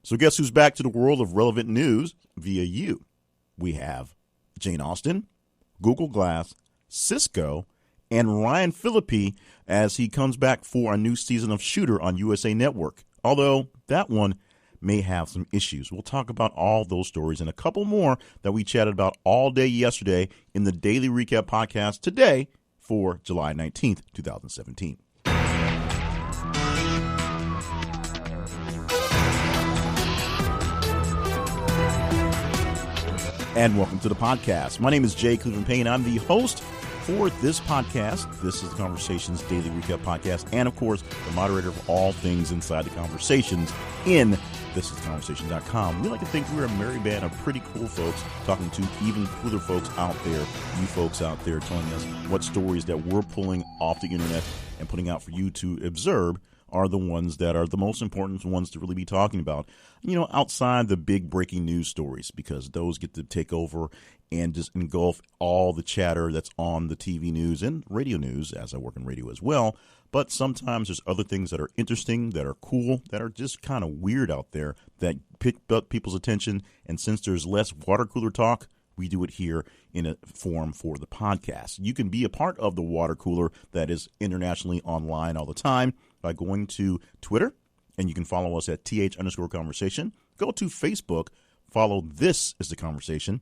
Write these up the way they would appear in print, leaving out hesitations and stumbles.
So guess who's back to the world of relevant news via you? We have Jane Austen, Google Glass, Sisqo, and Ryan Phillippe as he comes back for a new season of Shooter on USA Network. Although that one may have some issues. We'll talk about all those stories and a couple more that we chatted about all day yesterday in the Daily Recap podcast today for July 19th, 2017. And welcome to the podcast. My name is Jay Cleveland Payne. I'm the host for this podcast. This is the Conversations Daily Recap podcast, and of course, the moderator of all things inside the Conversations in thisisconversation.com. We like to think we're a merry band of pretty cool folks talking to even cooler folks out there, you folks out there, telling us what stories that we're pulling off the internet and putting out for you to observe are the ones that are the most important ones to really be talking about, outside the big breaking news stories, because those get to take over and just engulf all the chatter that's on the TV news and radio news, as I work in radio as well. But sometimes there's other things that are interesting, that are cool, that are just kind of weird out there that pick up people's attention. And since there's less water cooler talk, we do it here in a form for the podcast. You can be a part of the water cooler that is internationally online all the time by going to Twitter, and you can follow us at th_conversation. Go to Facebook, follow This Is The Conversation.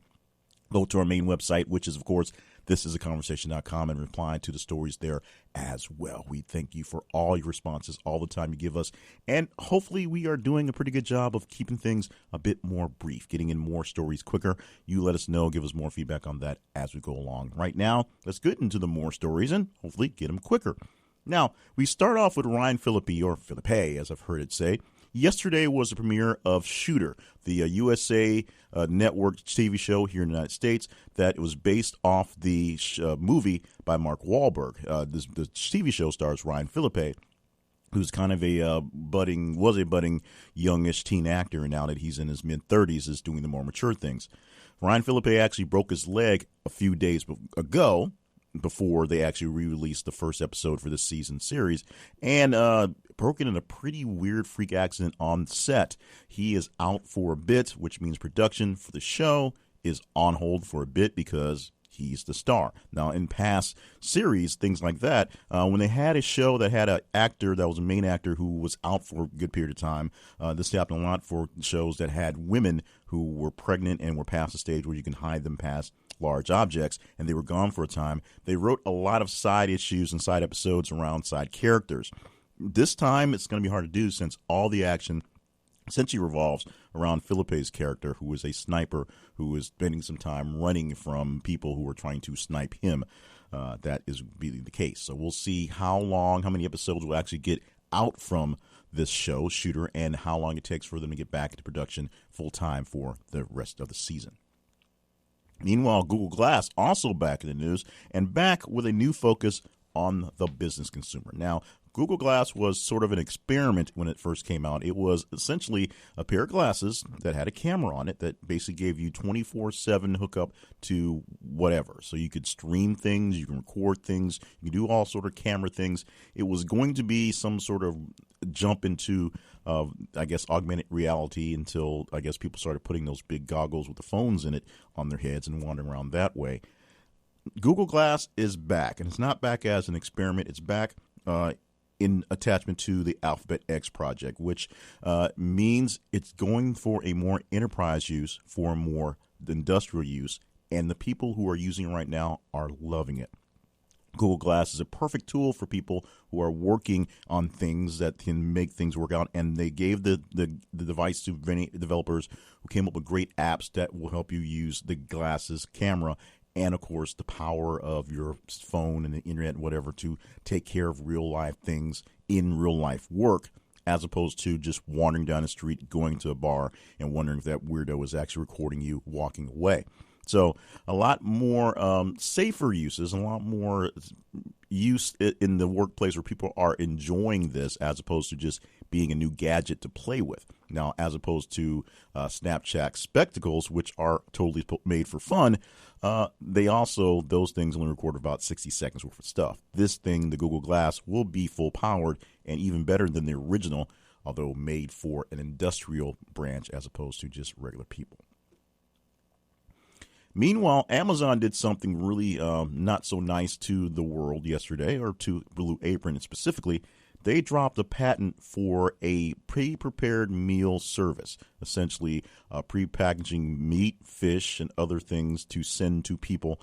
Go to our main website, which is, of course, thisistheconversation.com, and reply to the stories there as well. We thank you for all your responses, all the time you give us, and hopefully we are doing a pretty good job of keeping things a bit more brief, getting in more stories quicker. You let us know, give us more feedback on that as we go along. Right now, let's get into the more stories and hopefully get them quicker. Now, we start off with Ryan Phillippe, or Phillippe, as I've heard it say. Yesterday was the premiere of Shooter, the USA Network TV show here in the United States that was based off the movie by Mark Wahlberg. The TV show stars Ryan Phillippe, who's kind of a budding youngish teen actor, and now that he's in his mid-30s is doing the more mature things. Ryan Phillippe actually broke his leg a few days ago, before they actually re-released the first episode for this season series, and broken in a pretty weird freak accident on set. He is out for a bit, which means production for the show is on hold for a bit because he's the star. Now, in past series, things like that, when they had a show that had an actor that was a main actor who was out for a good period of time, this happened a lot for shows that had women who were pregnant and were past the stage where you can hide them past large objects, and they were gone for a time. They wrote a lot of side issues and side episodes around side characters. This time, it's going to be hard to do since all the action essentially revolves around Phillippe's character, who is a sniper who is spending some time running from people who are trying to snipe him. That is really the case. So we'll see how many episodes we'll actually get out from this show, Shooter, and how long it takes for them to get back into production full time for the rest of the season. Meanwhile, Google Glass also back in the news and back with a new focus on the business consumer. Now, Google Glass was sort of an experiment when it first came out. It was essentially a pair of glasses that had a camera on it that basically gave you 24/7 hookup to whatever. So you could stream things, you can record things, you can do all sort of camera things. It was going to be some sort of jump into, augmented reality until, people started putting those big goggles with the phones in it on their heads and wandering around that way. Google Glass is back, and it's not back as an experiment. It's back in attachment to the Alphabet X project, which means it's going for a more enterprise use, for a more industrial use, and the people who are using it right now are loving it. Google Glass is a perfect tool for people who are working on things that can make things work out, and they gave the device to many developers who came up with great apps that will help you use the glasses camera and, of course, the power of your phone and the internet and whatever to take care of real-life things in real-life work, as opposed to just wandering down the street, going to a bar, and wondering if that weirdo is actually recording you walking away. So a lot more safer uses, a lot more use in the workplace where people are enjoying this as opposed to just being a new gadget to play with. Now, as opposed to Snapchat spectacles, which are totally made for fun, those things only record about 60 seconds worth of stuff. This thing, the Google Glass, will be full powered and even better than the original. although made for an industrial branch as opposed to just regular people. Meanwhile, Amazon did something really not so nice to the world yesterday, or to Blue Apron specifically. They dropped a patent for a pre-prepared meal service, essentially pre-packaging meat, fish, and other things to send to people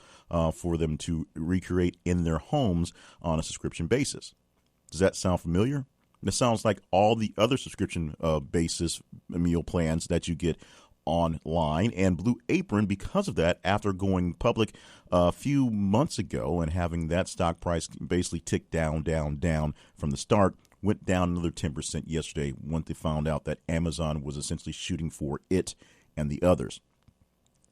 for them to recreate in their homes on a subscription basis. Does that sound familiar? It sounds like all the other subscription basis meal plans that you get online. And Blue Apron, because of that, after going public a few months ago and having that stock price basically tick down from the start, went down another 10% yesterday once they found out that Amazon was essentially shooting for it and the others.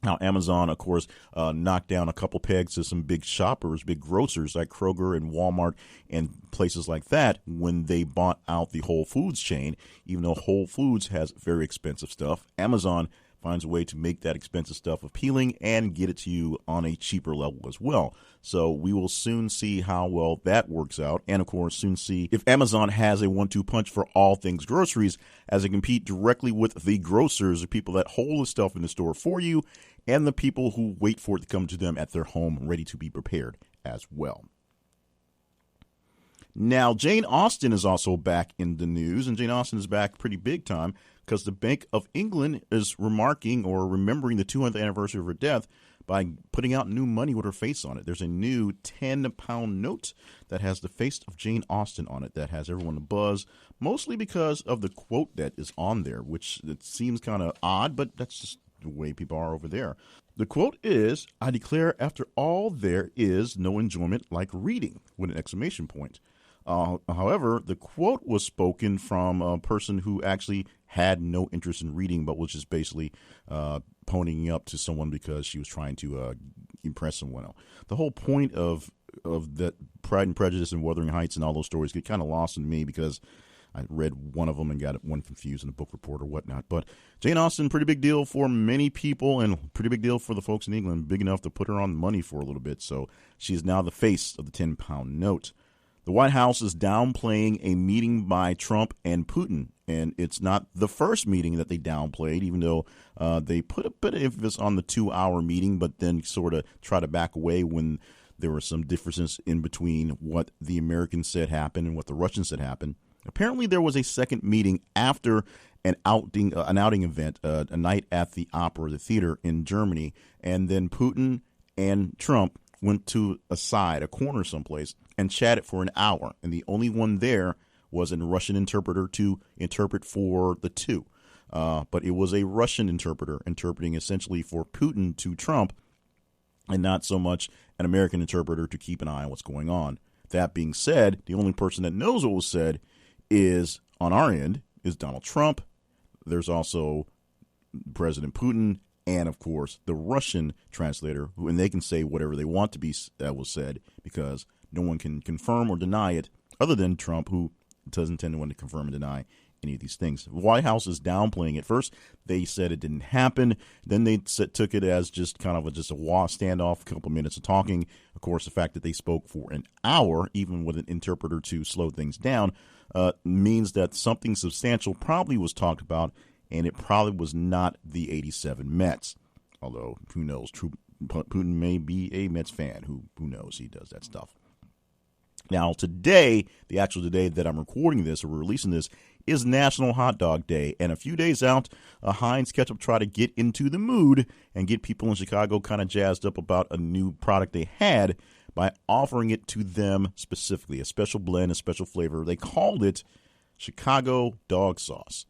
Now, Amazon, of course, knocked down a couple pegs to some big shoppers, big grocers like Kroger and Walmart and places like that when they bought out the Whole Foods chain. Even though Whole Foods has very expensive stuff, Amazon finds a way to make that expensive stuff appealing and get it to you on a cheaper level as well. So we will soon see how well that works out. And, of course, soon see if Amazon has a 1-2 punch for all things groceries as they compete directly with the grocers, the people that hold the stuff in the store for you, and the people who wait for it to come to them at their home ready to be prepared as well. Now, Jane Austen is also back in the news, and Jane Austen is back pretty big time because the Bank of England is remarking or remembering the 200th anniversary of her death by putting out new money with her face on it. There's a new £10 note that has the face of Jane Austen on it that has everyone a buzz, mostly because of the quote that is on there, which it seems kind of odd, but that's just the way people are over there. The quote is, "I declare after all there is no enjoyment like reading," with an exclamation point. However, the quote was spoken from a person who actually had no interest in reading, but was just basically ponying up to someone because she was trying to impress someone else. The whole point of that Pride and Prejudice and Wuthering Heights and all those stories get kind of lost in me because I read one of them and got one confused in a book report or whatnot. But Jane Austen, pretty big deal for many people and pretty big deal for the folks in England, big enough to put her on money for a little bit. So she is now the face of the £10 note. The White House is downplaying a meeting by Trump and Putin, and it's not the first meeting that they downplayed, even though they put a bit of emphasis on the 2-hour meeting, but then sort of try to back away when there were some differences in between what the Americans said happened and what the Russians said happened. Apparently, there was a second meeting after an outing event, a night at the opera, the theater in Germany, and then Putin and Trump went to a corner someplace, and chatted for an hour. And the only one there was a Russian interpreter to interpret for the two. But it was a Russian interpreter interpreting essentially for Putin to Trump, and not so much an American interpreter to keep an eye on what's going on. That being said, the only person that knows what was said is, on our end, is Donald Trump. There's also President Putin, and, of course, the Russian translator, and they can say whatever they want to be that was said because no one can confirm or deny it other than Trump, who doesn't tend to want to confirm and deny any of these things. The White House is downplaying it. First, they said it didn't happen. Then they took it as just kind of a standoff, a couple minutes of talking. Of course, the fact that they spoke for an hour, even with an interpreter to slow things down, means that something substantial probably was talked about, and it probably was not the 87 Mets. Although, who knows? Putin may be a Mets fan. Who knows? He does that stuff. Now, today, the actual day that I'm recording this or releasing this, is National Hot Dog Day. And a few days out, Heinz Ketchup tried to get into the mood and get people in Chicago kind of jazzed up about a new product they had by offering it to them specifically, a special blend, a special flavor. They called it Chicago Dog Sauce.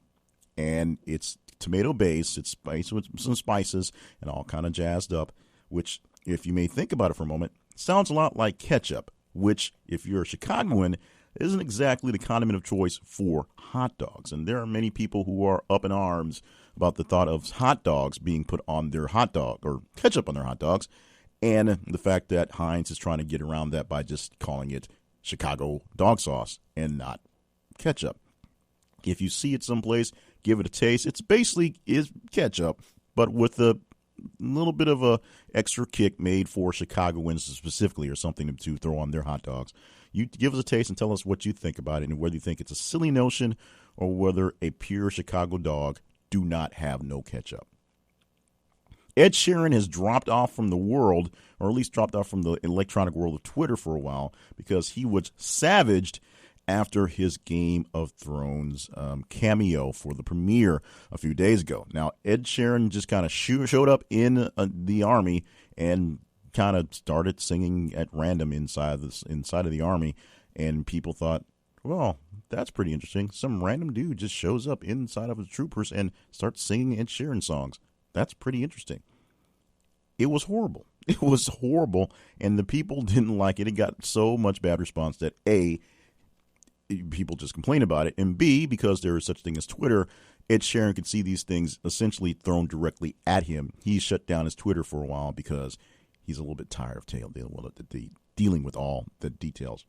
And it's tomato-based, it's spiced with some spices and all kind of jazzed up, which, if you may think about it for a moment, sounds a lot like ketchup, which, if you're a Chicagoan, isn't exactly the condiment of choice for hot dogs. And there are many people who are up in arms about the thought of hot dogs being put on their hot dog or ketchup on their hot dogs, and the fact that Heinz is trying to get around that by just calling it Chicago dog sauce and not ketchup. If you see it someplace, give it a taste. It's basically is ketchup, but with a little bit of a extra kick made for Chicagoans specifically, or something to throw on their hot dogs. You give us a taste and tell us what you think about it and whether you think it's a silly notion or whether a pure Chicago dog do not have no ketchup. Ed Sheeran has dropped off from the world, or at least dropped off from the electronic world of Twitter for a while, because he was savaged after his Game of Thrones cameo for the premiere a few days ago. Now, Ed Sheeran just kind of showed up in the army and kind of started singing at random inside of the army, and people thought, well, that's pretty interesting. Some random dude just shows up inside of his troopers and starts singing Ed Sheeran songs. That's pretty interesting. It was horrible. It was horrible, and the people didn't like it. It got so much bad response that A, people just complain about it, and B, because there is such thing as Twitter, Ed Sheeran could see these things essentially thrown directly at him. He shut down his Twitter for a while because he's a little bit tired of dealing with all the details.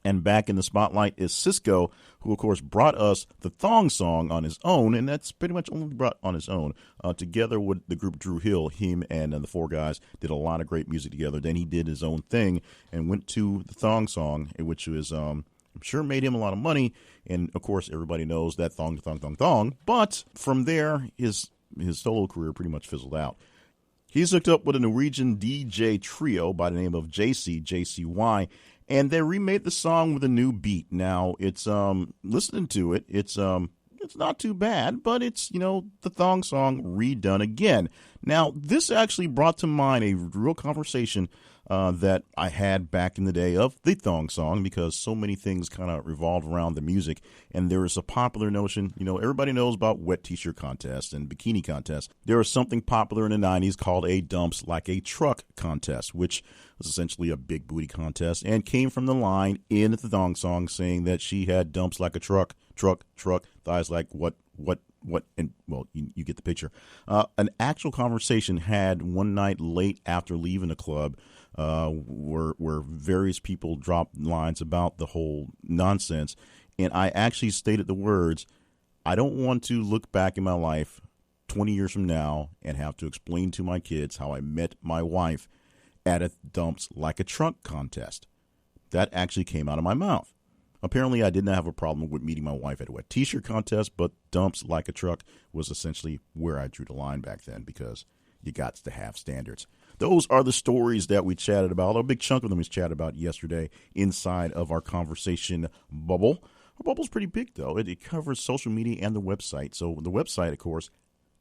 And back in the spotlight is Sisqo, who, of course, brought us the Thong Song on his own, and that's pretty much only brought on his own. Together with the group Drew Hill, him and the four guys did a lot of great music together. Then he did his own thing and went to the Thong Song, which was, I'm sure, made him a lot of money. And, of course, everybody knows that thong, thong, thong, thong. But from there, his solo career pretty much fizzled out. He's hooked up with a Norwegian DJ trio by the name of JCY, and they remade the song with a new beat. Now, it's listening to it, it's not too bad, but it's, the Thong Song redone again. Now, this actually brought to mind a real conversation that I had back in the day of the Thong Song, because so many things kind of revolved around the music, and there is a popular notion, everybody knows about wet t-shirt contests and bikini contests. There was something popular in the 90s called a dumps like a truck contest, which was essentially a big booty contest, and came from the line in the Thong Song saying that she had dumps like a truck, thighs like what, and, well, you get the picture. An actual conversation had one night late after leaving the club, where various people dropped lines about the whole nonsense, and I actually stated the words, I don't want to look back in my life 20 years from now and have to explain to my kids how I met my wife at a dumps like a truck contest. That actually came out of my mouth. Apparently, I didn't have a problem with meeting my wife at a wet t-shirt contest, but dumps like a truck was essentially where I drew the line back then, because you got to have standards. Those are the stories that we chatted about. A big chunk of them was chatted about yesterday inside of our conversation bubble. Our bubble's pretty big, though. It covers social media and the website. So the website, of course,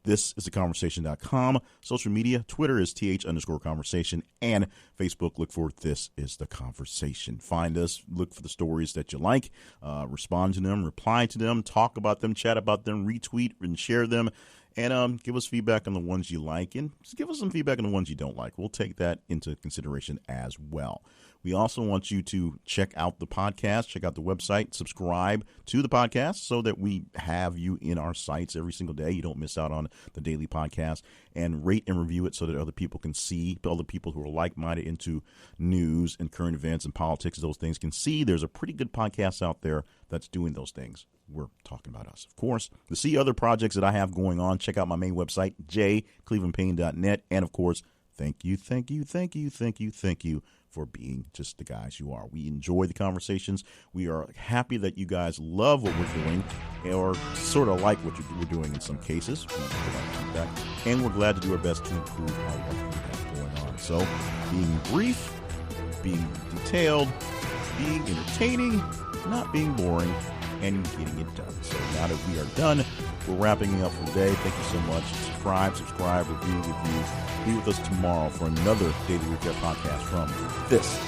thisistheconversation.com. Social media, Twitter is th_conversation, and Facebook, look for This Is The Conversation. Find us, look for the stories that you like, respond to them, reply to them, talk about them, chat about them, retweet and share them, and give us feedback on the ones you like, and just give us some feedback on the ones you don't like. We'll take that into consideration as well. We also want you to check out the podcast, check out the website, subscribe to the podcast so that we have you in our sites every single day. You don't miss out on the daily podcast, and rate and review it so that other people can see, other people who are like-minded into news and current events and politics, those things can see. There's a pretty good podcast out there that's doing those things. We're talking about us, of course. To see other projects that I have going on, check out my main website, jclevelandpayne.net. And, of course, thank you for being just the guys you are. We enjoy the conversations. We are happy that you guys love what we're doing, or sort of like what we're doing in some cases. And we're glad to do our best to improve on what we have going on. So being brief, being detailed, being entertaining, not being boring, and getting it done. So now that we are done, we're wrapping up for the day. Thank you so much. Subscribe, review. Be with us tomorrow for another Daily Recap podcast from This